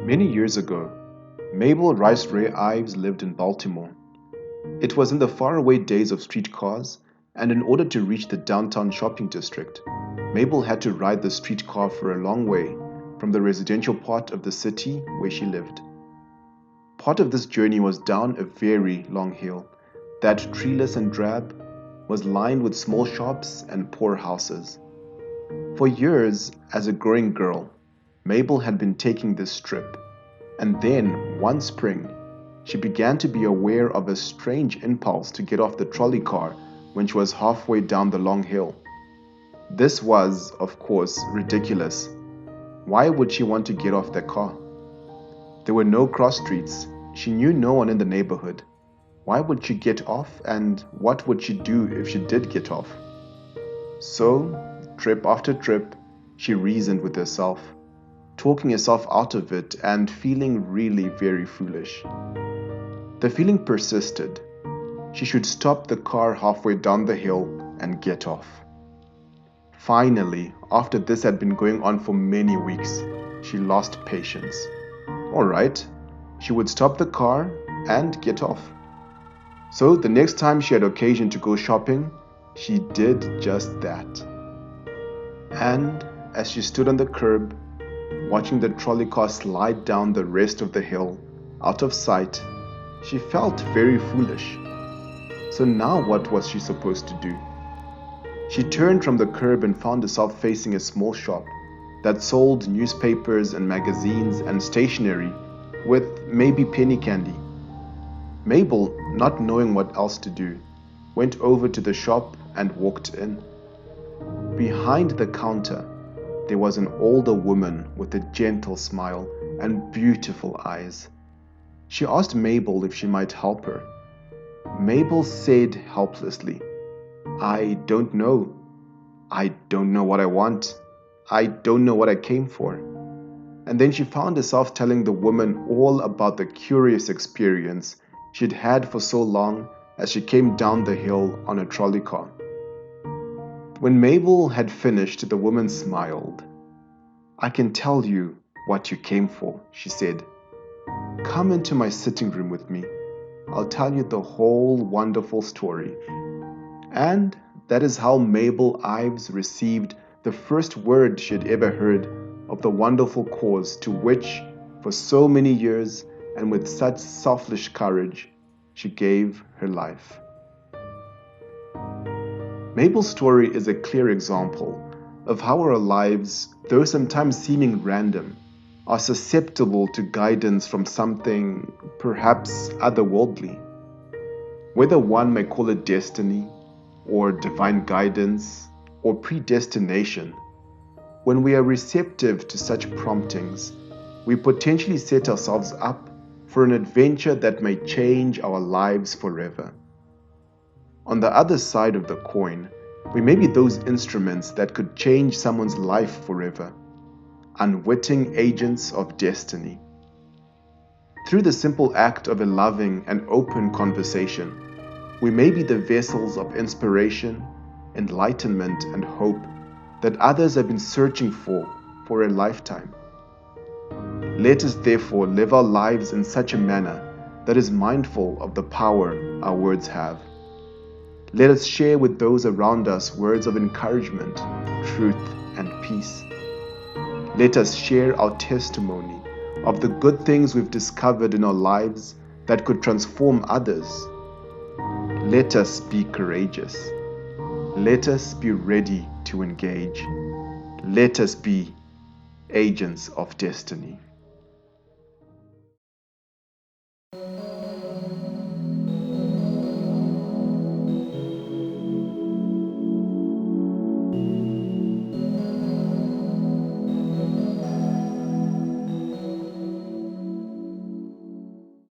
Many years ago, Mable Rice Ray Ives lived in Baltimore. It was in the faraway days of streetcars, and in order to reach the downtown shopping district, Mable had to ride the streetcar for a long way from the residential part of the city where she lived. Part of this journey was down a very long hill that, treeless and drab, was lined with small shops and poor houses. For years, as a growing girl, Mable had been taking this trip, and then, one spring, she began to be aware of a strange impulse to get off the trolley car when she was halfway down the long hill. This was, of course, ridiculous. Why would she want to get off the car? There were no cross streets. She knew no one in the neighborhood. Why would she get off, and what would she do if she did get off? So, trip after trip, she reasoned with herself, talking herself out of it and feeling really very foolish. The feeling persisted. She should stop the car halfway down the hill and get off. Finally, after this had been going on for many weeks, she lost patience. All right, she would stop the car and get off. So the next time she had occasion to go shopping, she did just that. And as she stood on the curb, watching the trolley car slide down the rest of the hill, out of sight, she felt very foolish. So now what was she supposed to do? She turned from the curb and found herself facing a small shop that sold newspapers and magazines and stationery with maybe penny candy. Mable, not knowing what else to do, went over to the shop and walked in. Behind the counter, there was an older woman with a gentle smile and beautiful eyes. She asked Mable if she might help her. Mable said helplessly, "I don't know. I don't know what I want. I don't know what I came for." And then she found herself telling the woman all about the curious experience she'd had for so long as she came down the hill on a trolley car. When Mable had finished, the woman smiled. "I can tell you what you came for," she said. "Come into my sitting room with me. I'll tell you the whole wonderful story." And that is how Mable Ives received the first word she had ever heard of the wonderful cause to which, for so many years and with such selfish courage, she gave her life. Mabel's story is a clear example of how our lives, though sometimes seeming random, are susceptible to guidance from something perhaps otherworldly. Whether one may call it destiny, or divine guidance, or predestination, when we are receptive to such promptings, we potentially set ourselves up for an adventure that may change our lives forever. On the other side of the coin, we may be those instruments that could change someone's life forever, unwitting agents of destiny. Through the simple act of a loving and open conversation, we may be the vessels of inspiration, enlightenment, and hope that others have been searching for a lifetime. Let us therefore live our lives in such a manner that is mindful of the power our words have. Let us share with those around us words of encouragement, truth, and peace. Let us share our testimony of the good things we've discovered in our lives that could transform others. Let us be courageous. Let us be ready to engage. Let us be agents of destiny.